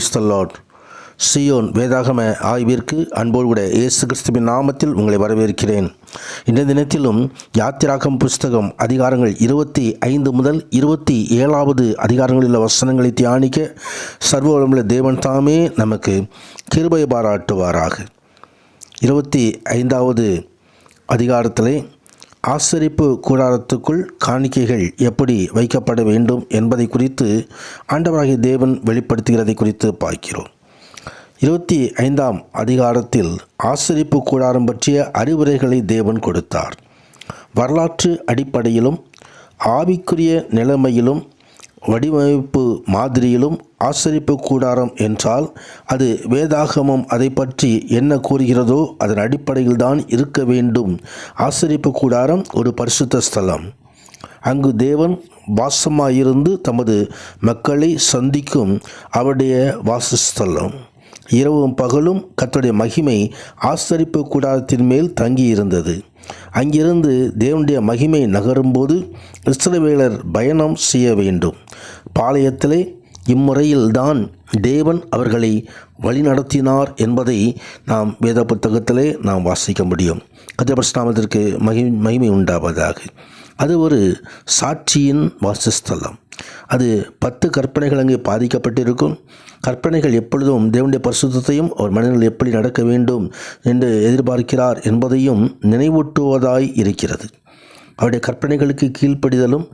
Praise the Lord. Zion வேதாகம ஆய்விற்கு அன்போடு கூட இயேசு கிறிஸ்துவின் நாமத்தில் உங்களை வரவேற்கிறேன். இந்த தினத்திலும் யாத்திராகம் புஸ்தகம் அதிகாரங்கள் 25 முதல் 27 அதிகாரங்களில் உள்ள வசனங்களை தியானிக்க சர்வவல்லமையுள்ள தேவன் தாமே நமக்கு கிருபை பாராட்டுவாராக. 25வது அதிகாரத்திலே ஆசரிப்பு கூடாரத்துக்குள் காணிக்கைகள் எப்படி வைக்கப்பட வேண்டும் என்பதை குறித்து ஆண்டவராகிய தேவன் வெளிப்படுத்துகிறதை குறித்து பார்க்கிறோம். 25ஆம் அதிகாரத்தில் ஆசரிப்பு கூடாரம் பற்றிய அறிவுரைகளை தேவன் கொடுத்தார். வரலாற்று அடிப்படையிலும் ஆவிக்குரிய நிலைமையிலும் வடிவமைப்பு மாதிரியிலும் ஆசரிப்பு கூடாரம் என்றால் அது வேதாகமம் அதை பற்றி என்ன கூறுகிறதோ அதன் அடிப்படையில் தான் இருக்க வேண்டும். ஆசரிப்பு கூடாரம் ஒரு பரிசுத்த ஸ்தலம். அங்கு தேவன் வாசமாயிருந்து தமது மக்களை சந்திக்கும் அவருடைய வாசஸ்தலம். இரவும் பகலும் கர்த்தருடைய மகிமை ஆசரிப்பு கூடாரத்தின் மேல் தங்கியிருந்தது. அங்கிருந்து தேவனுடைய மகிமை நகரும்போது இஸ்ரவேலர் பயணம் செய்ய வேண்டும். பாளையத்திலே இம்முறையில்தான் தேவன் அவர்களை வழிநடத்தினார் என்பதை நாம் வேத புத்தகத்திலே நாம் வாசிக்க முடியும். கர்த்தருடைய நாமத்திற்கு மகிமை உண்டாவதாக. அது ஒரு சாட்சியின் வாசஸ்தலம். அது 10 கற்பனைகள் அங்கே பாதிக்கப்பட்டிருக்கும். கற்பனைகள் எப்பொழுதும் தேவனுடைய பரிசுத்தத்தையும் அவர் மனிதர்கள் எப்படி நடக்க வேண்டும் என்று எதிர்பார்க்கிறார் என்பதையும் நினைவூட்டுவதாய் இருக்கிறது. அவருடைய கற்பனைகளுக்கு கீழ்ப்படிதலும்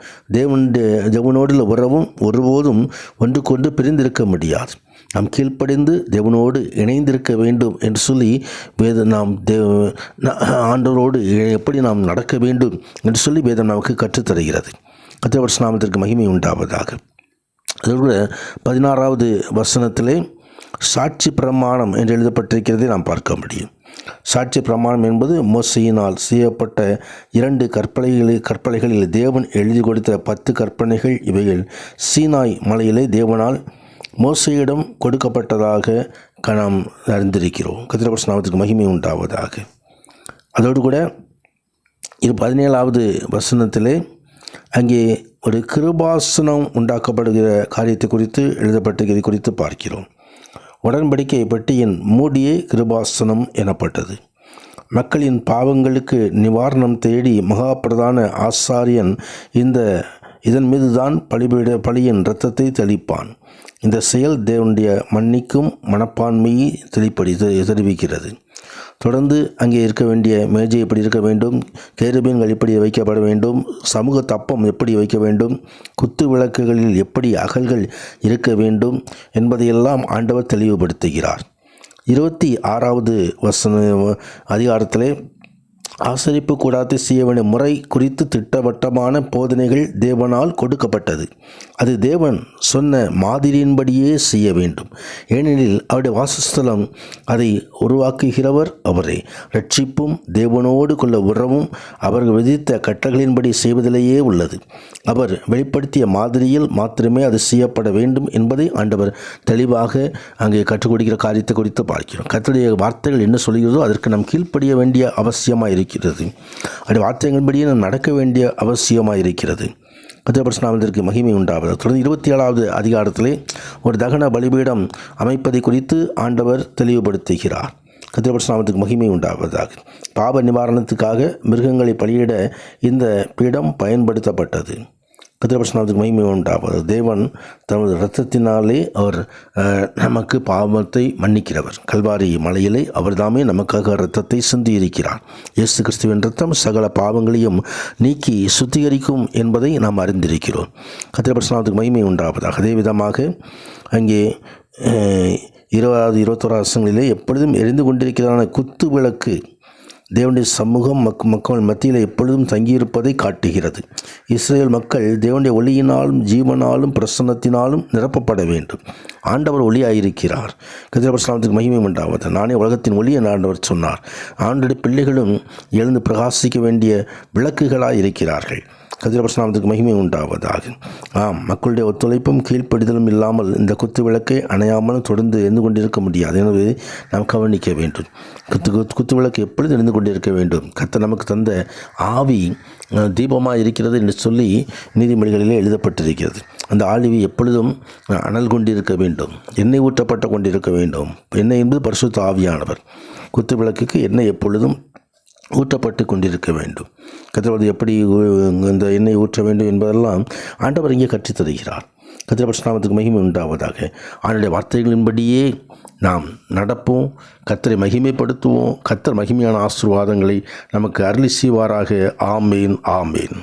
தேவனோடு உறவும் ஒருபோதும் ஒன்றுக்கொன்று பிரிந்திருக்க முடியாது. நாம் கீழ்ப்படிந்து தேவனோடு இணைந்திருக்க வேண்டும் என்று சொல்லி நாம் ஆண்டவரோடு எப்படி நாம் நடக்க வேண்டும் என்று சொல்லி வேதம் நமக்கு கற்றுத்தருகிறது. கர்த்தருடைய நாமத்திற்கு மகிமை உண்டாவதாக. அதோடு 16வது வசனத்திலே சாட்சி பிரமாணம் என்று எழுதப்பட்டிருக்கிறதை நாம் பார்க்க முடியும். சாட்சி பிரமாணம் என்பது மோசையினால் செய்யப்பட்ட 2 கற்பனைகளில் தேவன் எழுதி கொடுத்த 10 கற்பனைகள். இவைகள் சீனாய் மலையிலே தேவனால் மோசையிடம் கொடுக்கப்பட்டதாக நாம் அறிந்திருக்கிறோம். கர்த்தருடைய நாமத்திற்கு மகிமை உண்டாவதாக. அதோடு கூட 17வது வசனத்திலே அங்கே ஒரு கிருபாசனம் உண்டாக்கப்படுகிற காரியத்தை குறித்து எழுதப்பட்டிருக்கிறது குறித்து பார்க்கிறோம். உடன்படிக்கை பெட்டியின் மூடியே கிருபாசனம் எனப்பட்டது. மக்களின் பாவங்களுக்கு நிவாரணம் தேடி மகா பிரதான ஆசாரியன் இதன் மீதுதான் பலியின் இரத்தத்தை தெளிப்பான். இந்த செயல் தேவனுடைய மன்னிக்கும் மனப்பான்மையை தெரிவிக்கிறது. தொடர்ந்து அங்கே இருக்க வேண்டிய மேஜை எப்படி இருக்க வேண்டும், கேருபீன்கள் எப்படி வைக்கப்பட வேண்டும், சமூக தப்பம் எப்படி வைக்க வேண்டும், குத்து விளக்குகளில் எப்படி அகல்கள் இருக்க வேண்டும் என்பதையெல்லாம் ஆண்டவர் தெளிவுபடுத்துகிறார். 26வது அதிகாரத்திலே ஆசரிப்பு கூடாரத்தை செய்ய வேண்டிய முறை குறித்து திட்டவட்டமான போதனைகள் தேவனால் கொடுக்கப்பட்டது. அது தேவன் சொன்ன மாதிரியின்படியே செய்ய வேண்டும். ஏனெனில் அவருடைய வாசஸ்தலம் அதை உருவாக்குகிறவர் அவரே. ரட்சிப்பும் தேவனோடு கொள்ள உறவும் அவர்கள் விதித்த கட்டளைகளின்படி செய்வதிலேயே உள்ளது. அவர் வெளிப்படுத்திய மாதிரியில் மாத்திரமே அது செய்யப்பட வேண்டும் என்பதை ஆண்டவர் தெளிவாக அங்கே கற்றுக் கொடுக்கிற காரியத்தை குறித்து பார்க்கிறோம். கர்த்தருடைய வார்த்தைகள் என்ன சொல்கிறதோ அதற்கு நாம் கீழ்ப்படிய வேண்டிய அவசியமாக இருக்கிறது. அந்த வார்த்தைகளின்படியே நாம் நடக்க வேண்டிய அவசியமாக இருக்கிறது. கர்த்தருடைய நாமத்திற்கு மகிமை உண்டாவது. தொடர்ந்து 27வது அதிகாரத்திலே ஒரு தகன பலிபீடம் அமைப்பதை குறித்து ஆண்டவர் தெளிவுபடுத்துகிறார். கர்த்தருடைய நாமத்துக்கு மகிமை உண்டாவதாக. பாவ நிவாரணத்துக்காக மிருகங்களை பலியிட இந்த பீடம் பயன்படுத்தப்பட்டது. கர்த்தருடைய நாமத்துக்கு மகிமை உண்டாவது. தேவன் தமது இரத்தத்தினாலே அவர் நமக்கு பாவத்தை மன்னிக்கிறவர். கல்வாரி மலையிலே அவர் தாமே நமக்காக இரத்தத்தை சிந்தியிருக்கிறார். இயேசு கிறிஸ்துவின் இரத்தம் சகல பாவங்களையும் நீக்கி சுத்திகரிக்கும் என்பதை நாம் அறிந்திருக்கிறோம். கர்த்தருடைய நாமத்துக்கு மகிமை உண்டாவதாக. அதே விதமாக அங்கே 20 21 வருஷங்களிலே எப்பொழுதும் எரிந்து கொண்டிருக்கிறதான குத்து விளக்கு தேவனுடைய சமூகம் மக்கள் மத்தியில் எப்பொழுதும் தங்கியிருப்பதை காட்டுகிறது. இஸ்ரேல் மக்கள் தேவனுடைய ஒளியினாலும் ஜீவனாலும் பிரசன்னத்தினாலும் நிரப்பப்பட வேண்டும். ஆண்டவர் ஒளியாயிருக்கிறார். கர்த்தருடைய நாமத்துக்கு மகிமை உண்டாவது. நானே உலகத்தின் ஒளி என ஆண்டவர் சொன்னார். ஆண்டவருடைய பிள்ளைகளும் எழுந்து பிரகாசிக்க வேண்டிய விளக்குகளாக இருக்கிறார்கள். கர்த்தருடைய பரிசுத்த நாமத்துக்கு மகிமை உண்டாவதாக. ஆம், மக்களுடைய ஒத்துழைப்பும் கீழ்ப்படிதலும் இல்லாமல் இந்த குத்து விளக்கை அணையாமல் தொடர்ந்து எரிந்து கொண்டிருக்க முடியாது. எனவே நாம் கவனிக்க வேண்டும். குத்து விளக்கு எப்பொழுது எரிந்து கொண்டிருக்க வேண்டும். கர்த்தர் நமக்கு தந்த ஆவி தீபமாக இருக்கிறது என்று சொல்லி நீதிமொழிகளிலே எழுதப்பட்டிருக்கிறது. அந்த ஆவி எப்பொழுதும் அனல் கொண்டிருக்க வேண்டும், எண்ணெய் ஊற்றப்பட்டு கொண்டிருக்க வேண்டும். எண்ணெய் என்பது பரிசுத்த ஆவியானவர். குத்து விளக்குக்கு எண்ணெய் எப்பொழுதும் ஊற்றப்பட்டு கொண்டிருக்க வேண்டும். கர்த்தர் எப்படி இந்த எண்ணெய் ஊற்ற வேண்டும் என்பதெல்லாம் ஆண்டவர் இங்கே கற்றுத் தருகிறார். கர்த்தருடைய பரிசுத்த நாமத்துக்கு மகிமை உண்டாவதாக. ஆண்டவருடைய வார்த்தைகளின்படியே நாம் நடப்போம், கர்த்தரை மகிமைப்படுத்துவோம். கர்த்தர் மகிமையான ஆசீர்வாதங்களை நமக்கு அருளி செய்வாராக. ஆமேன், ஆமேன்.